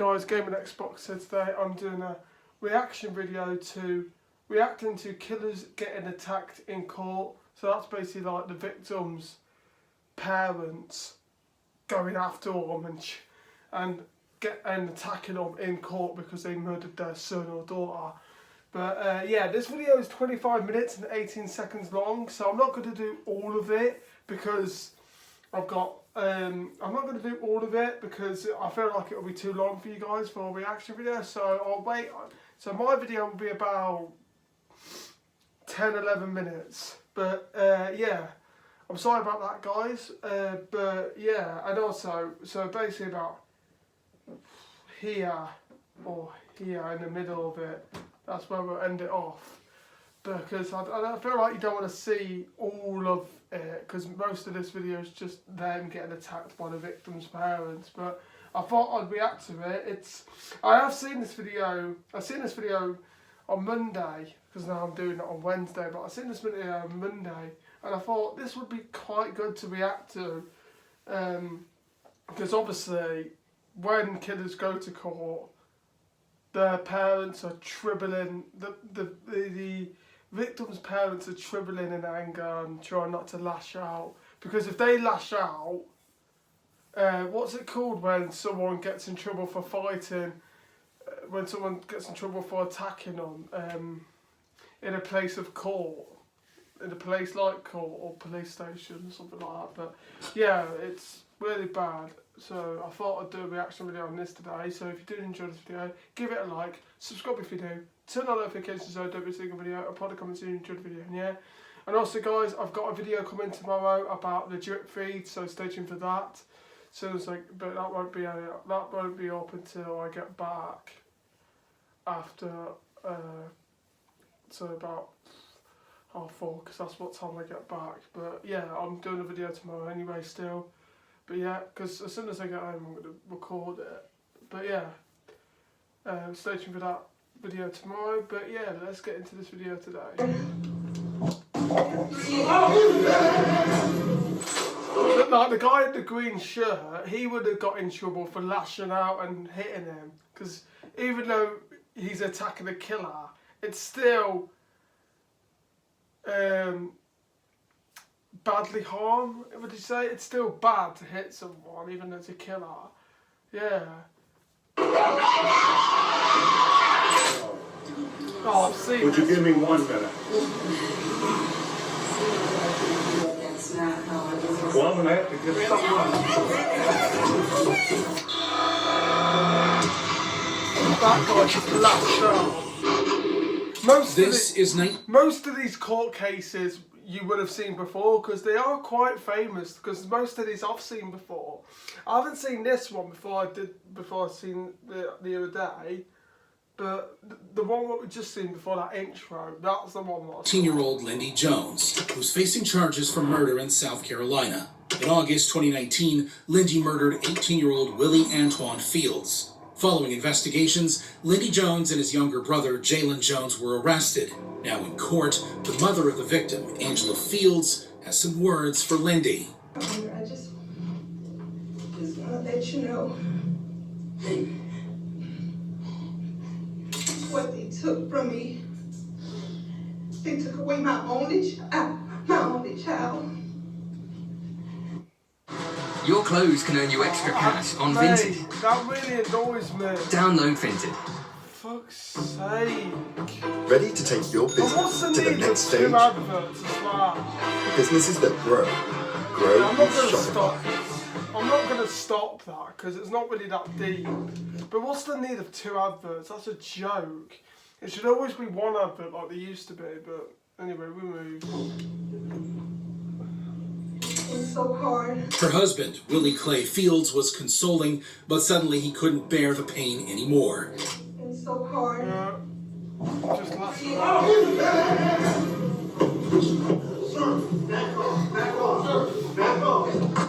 Guys, Gaming Xbox. So today I'm doing a reaction video to reacting to killers getting attacked in court. So that's basically like the victims' parents going after them and attacking them in court because they murdered their son or daughter. But yeah, this video is 25 minutes and 18 seconds long, so I'm not going to do all of it because I've got I'm not going to do all of it because I feel like it'll be too long for you guys for a reaction video, so I'll wait. So my video will be about 10-11 minutes, but yeah, I'm sorry about that, guys, but yeah. And also, so basically about here or here in the middle of it, that's where we'll end it off, because I feel like you don't want to see all of it, because most of this video is just them getting attacked by the victim's parents. But I thought I'd react to it. I have seen this video. I've seen this video on Monday, because now I'm doing it on Wednesday. But I've seen this video on Monday, and I thought this would be quite good to react to, because obviously when killers go to court, their parents are trembling. The victim's parents are trembling in anger and trying not to lash out, because if they lash out, what's it called when someone gets in trouble for fighting? When someone gets in trouble for attacking them in a place of court, in a place like court or police station or something like that. But yeah, it's really bad. So I thought I'd do a reaction video on this today. So if you did enjoy this video, give it a like, subscribe if you do, turn on notifications so I don't miss a single video, and put a comment if you enjoyed the video, yeah. And also, guys, I've got a video coming tomorrow about the drip feed, so stay tuned for that. So it's like, but that won't be up until I get back after so about 4:30, because that's what time I get back. But yeah, I'm doing a video tomorrow anyway still. But yeah, because as soon as I get home, I'm going to record it. But yeah, stay tuned for that video tomorrow. But yeah, let's get into this video today. Like the guy in the green shirt, he would have got in trouble for lashing out and hitting him, because even though he's attacking a killer, it's still badly harm. Would you say it's still bad to hit someone even as a killer? Yeah. Oh, I've seen. Would you give me 1 minute? 1 minute to get something. That guy just lashed out. Most of these court cases you would have seen before, because they are quite famous, because most of these I've seen before. I haven't seen this one before I seen the other day, but the one that we just seen before that intro, that's the one that I saw. 18-year-old Lindy Jones, who's facing charges for murder in South Carolina. In August 2019, Lindy murdered 18-year-old Willie Antoine Fields. Following investigations, Lindy Jones and his younger brother, Jalen Jones, were arrested. Now in court, the mother of the victim, Angela Fields, has some words for Lindy. I just want to let you know what they took from me. They took away my only child. Your clothes can earn you extra cash on Vinted. That really annoys me. Download Vinted. Fuck's sake. Ready to take your business to the next stage? Businesses that grow I'm not with going to Shopify. I'm not going to stop that, because it's not really that deep. But what's the need of 2 adverts? That's a joke. It should always be 1 advert like they used to be. But anyway, we move. It's so hard. Her husband, Willie Clay Fields, was consoling, but suddenly he couldn't bear the pain anymore. It's so hard. Yeah. Just last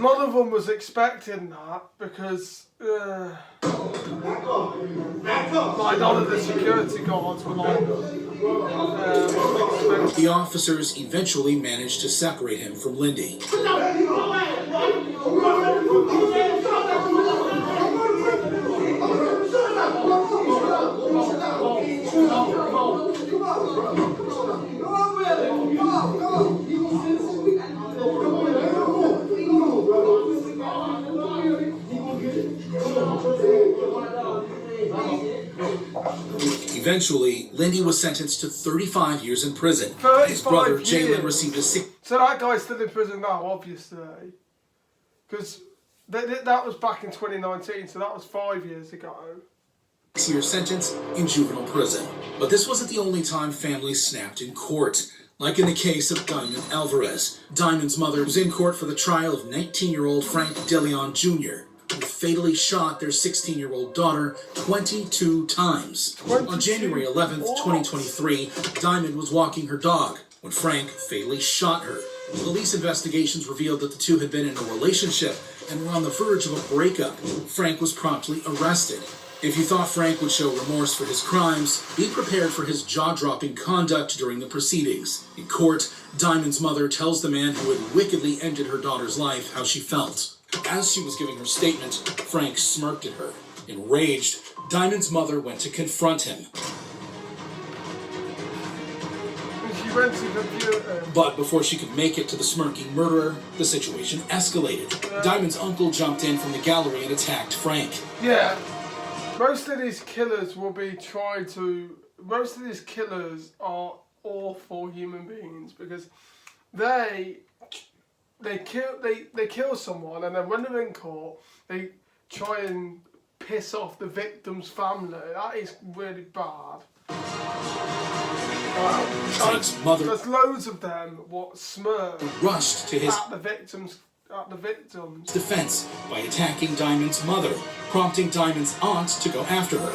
None of them was expecting that, because like none of the security guards were like The officers eventually managed to separate him from Lindy. Eventually, Lindy was sentenced to 35 years in prison. 35 His brother, years. Jalen, received a 6 So that guy's still in prison now, obviously. Because that was back in 2019, so that was 5 years ago. year sentence in juvenile prison. But this wasn't the only time families snapped in court. Like in the case of Diamond Alvarez. Diamond's mother was in court for the trial of 19-year-old Frank DeLeon Jr., who fatally shot their 16-year-old daughter 22 times. 22? On January 11th, 2023, Diamond was walking her dog when Frank fatally shot her. Police investigations revealed that the two had been in a relationship and were on the verge of a breakup. Frank was promptly arrested. If you thought Frank would show remorse for his crimes, be prepared for his jaw-dropping conduct during the proceedings. In court, Diamond's mother tells the man who had wickedly ended her daughter's life how she felt. As she was giving her statement, Frank smirked at her. Enraged, Diamond's mother went to confront him. She went to the computer. But before she could make it to the smirking murderer, the situation escalated. Diamond's uncle jumped in from the gallery and attacked Frank. Yeah. Most of these killers are awful human beings because they kill someone, and then when they're in court, they try and piss off the victim's family. That is really bad. Frank's mother There's loads of them what smirk rushed to his at the victims. defense by attacking Diamond's mother, prompting Diamond's aunt to go after her.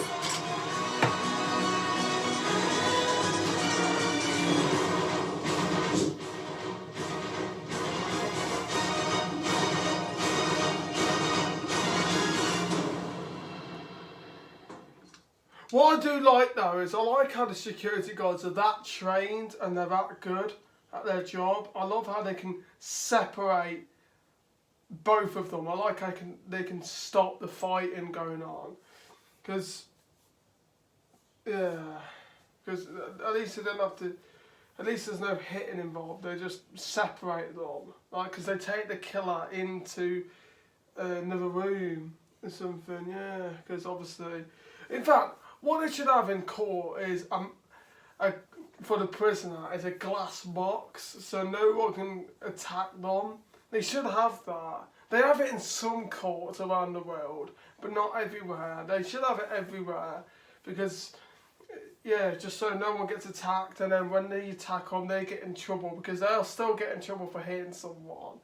What I do like though is I like how the security guards are that trained and they're that good at their job. I love how they can separate both of them. I like how they can stop the fighting going on, because at least they don't have to. At least there's no hitting involved. They just separate them, like, because they take the killer into another room or something. Yeah, because obviously, in fact, what they should have in court is for the prisoner is a glass box so no one can attack them. They should have that. They have it in some courts around the world, but not everywhere. They should have it everywhere because, yeah, just so no one gets attacked, and then when they attack them, they get in trouble because they'll still get in trouble for hitting someone,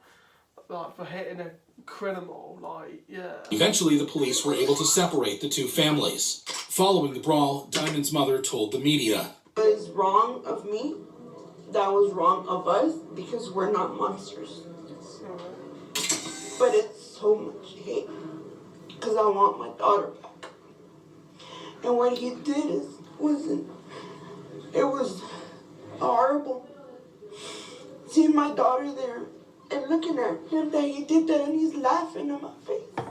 like for hitting a criminal, like, yeah. Eventually, the police were able to separate the two families. Following the brawl, Diamond's mother told the media, "What is wrong of me, that was wrong of us, because we're not monsters. But it's so much hate, because I want my daughter back. And what he did it was horrible. Seeing my daughter there and looking at him that he did that and he's laughing in my face.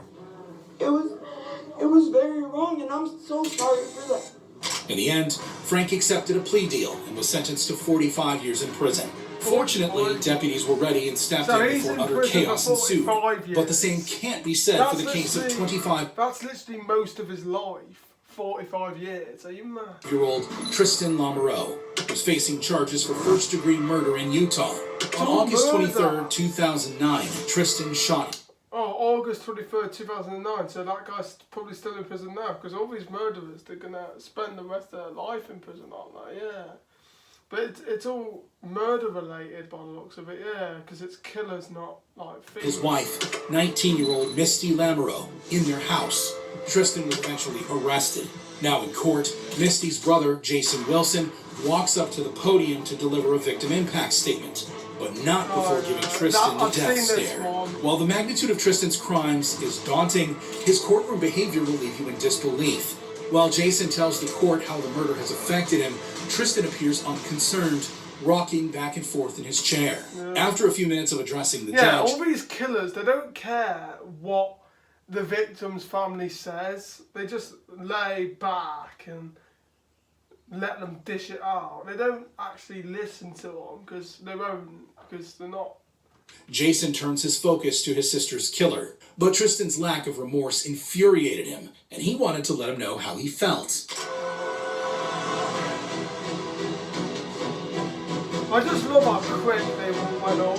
It was very wrong, and I'm so sorry for that." In the end, Frank accepted a plea deal and was sentenced to 45 years in prison. Fortunately, deputies were ready and stepped in before utter chaos ensued. But the same can't be said for the case of 25-year-old That's literally most of his life. 45 years. Are you mad? Tristan Lamoureux was facing charges for first-degree murder in Utah. On August 23rd, 2009, Tristan shot. Oh, August 23rd, 2009. So that guy's probably still in prison now, because all these murderers, they're going to spend the rest of their life in prison, aren't they? Yeah. But it's all murder-related by the looks of it, yeah, because it's killers, not like thieves. His wife, 19-year-old Misty Lamoureux, in their house. Tristan was eventually arrested. Now in court, Misty's brother, Jason Wilson, walks up to the podium to deliver a victim impact statement, but not before giving Tristan the death stare. While the magnitude of Tristan's crimes is daunting, his courtroom behavior will leave you in disbelief. While Jason tells the court how the murder has affected him, Tristan appears unconcerned, rocking back and forth in his chair. After a few minutes of addressing the judge... all these killers, they don't care what the victim's family says. They just lay back and let them dish it out. They don't actually listen to them because they won't, because they're not. Jason turns his focus to his sister's killer, but Tristan's lack of remorse infuriated him, and he wanted to let him know how he felt. I just love how quick they all went on.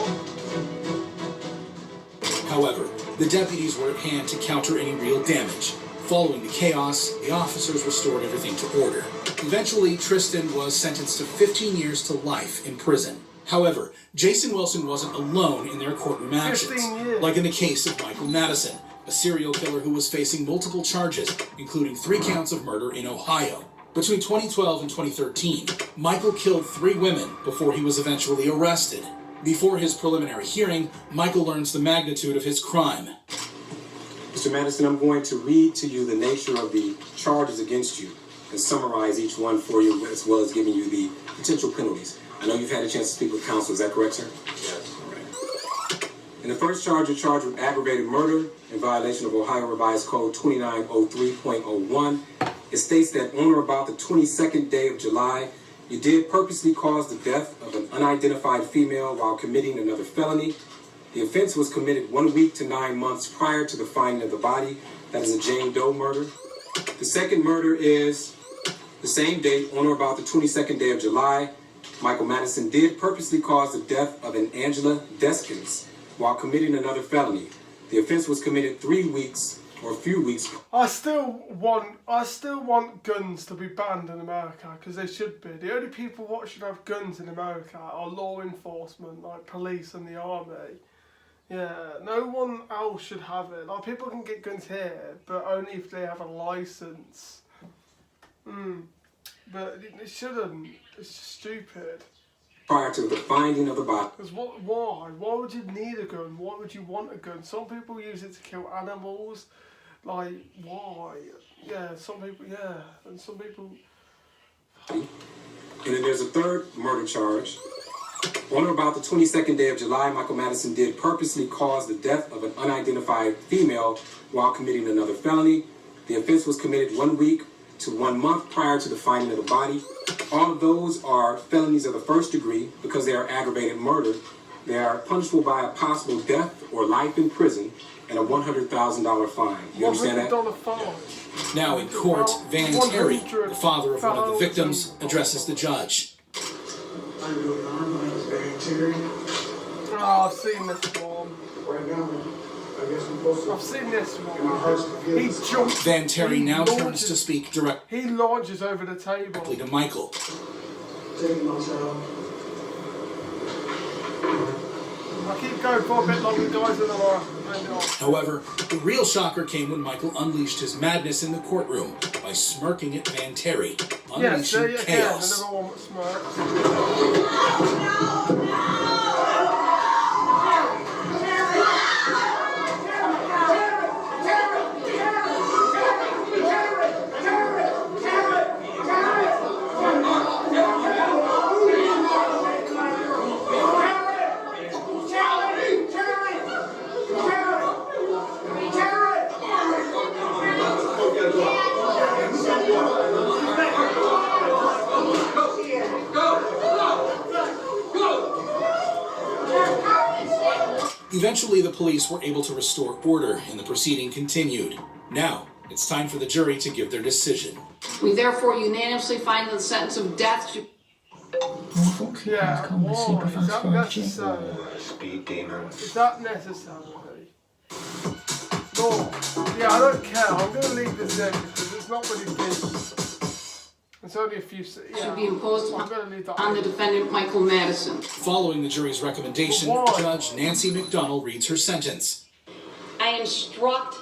However, the deputies were at hand to counter any real damage. Following the chaos, the officers restored everything to order. Eventually, Tristan was sentenced to 15 years to life in prison. However, Jason Wilson wasn't alone in their courtroom actions. 15 years. Like in the case of Michael Madison, a serial killer who was facing multiple charges, including 3 counts of murder in Ohio. Between 2012 and 2013, Michael killed 3 women before he was eventually arrested. Before his preliminary hearing, Michael learns the magnitude of his crime. Mr. Madison, I'm going to read to you the nature of the charges against you and summarize each one for you, as well as giving you the potential penalties. I know you've had a chance to speak with counsel. Is that correct, sir? Yes. All right. In the first charge, you're charged with aggravated murder in violation of Ohio Revised Code 2903.01. It states that on or about the 22nd day of July, you did purposely cause the death of an unidentified female while committing another felony. The offense was committed 1 week to 9 months prior to the finding of the body. That is a Jane Doe murder. The second murder is the same date, on or about the 22nd day of July. Michael Madison did purposely cause the death of an Angela Deskins while committing another felony. The offense was committed 3 weeks or a few weeks. I still want guns to be banned in America, because they should be. The only people what should have guns in America are law enforcement, like police and the army. Yeah, no one else should have it. Like, people can get guns here, but only if they have a license. But it shouldn't. It's just stupid. Prior to the finding of the body. Because why? Why would you need a gun? Why would you want a gun? Some people use it to kill animals. Like, why? Yeah, some people, yeah. And some people... And then there's a third murder charge. On or about the 22nd day of July, Michael Madison did purposely cause the death of an unidentified female while committing another felony. The offense was committed 1 week to 1 month prior to the finding of the body. All of those are felonies of the first degree because they are aggravated murder. They are punishable by a possible death or life in prison and a $100,000 fine. You understand that? $100 fine. Now in court, Van Terry, the father of one of the victims, addresses the judge. How you doing, Mom? My name's Van Terry. Oh, I've seen this one. Right now, I guess I'm supposed to. I've seen this My one. heart's He jumps. Van Terry he now launches- turns to speak directly He launches over the table. to Michael. Taking my child. I keep going for a bit longer, guys, than I want. However, the real shocker came when Michael unleashed his madness in the courtroom by smirking at Van Terry, Yes, there unleashing you go. chaos. Another one that smirks. Eventually, the police were able to restore order, and the proceeding continued. Now, it's time for the jury to give their decision. We therefore unanimously find that the sentence of death should... Yeah, why? Is that necessary? Speed demon. Is that necessary? No. Yeah, I don't care. I'm going to leave this in because it's not really deep. It's only a few... Yeah, should be imposed I'm going to leave that on the in. defendant, Michael Madison. Following the jury's recommendation, But why? Judge Nancy McDonnell reads her sentence. I am struck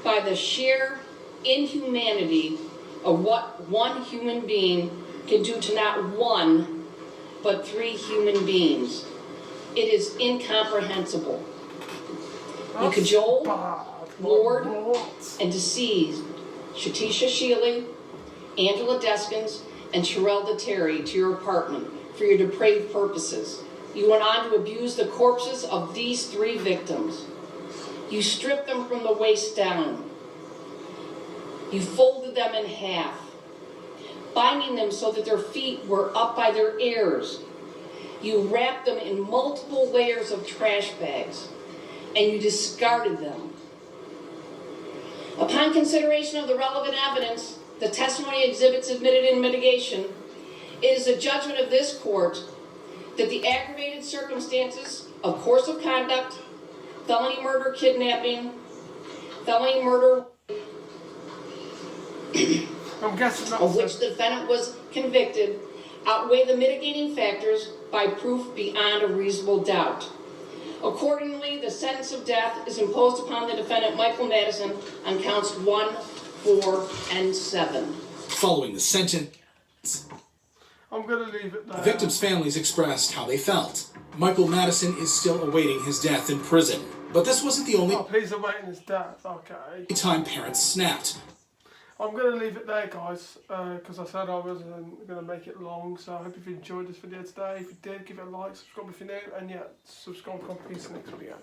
by the sheer inhumanity of what one human being can do to not one, but 3 human beings. It is incomprehensible. You That's cajoled, bad. lured, What? and deceived Shatisha Shealy, Angela Deskins, and Sherelda Terry to your apartment for your depraved purposes. You went on to abuse the corpses of these 3 victims. You stripped them from the waist down. You folded them in half. binding them so that their feet were up by their ears. You wrapped them in multiple layers of trash bags, and you discarded them. Upon consideration of the relevant evidence, the testimony exhibits admitted in mitigation, it is the judgment of this court that the aggravated circumstances of course of conduct, felony murder, kidnapping, felony murder, I'm guessing that's of which the defendant was convicted, outweigh the mitigating factors by proof beyond a reasonable doubt. Accordingly, the sentence of death is imposed upon the defendant Michael Madison on counts 1, 4, and 7. Following the sentence, I'm gonna leave it there. the victims' families expressed how they felt. Michael Madison is still awaiting his death in prison. But this wasn't the only Oh, he's awaiting his death. Okay. time parents snapped. I'm going to leave it there, guys, because I said I wasn't going to make it long, so I hope you've enjoyed this video today. If you did, give it a like, subscribe if you're new, and yeah, subscribe, peace in the next video.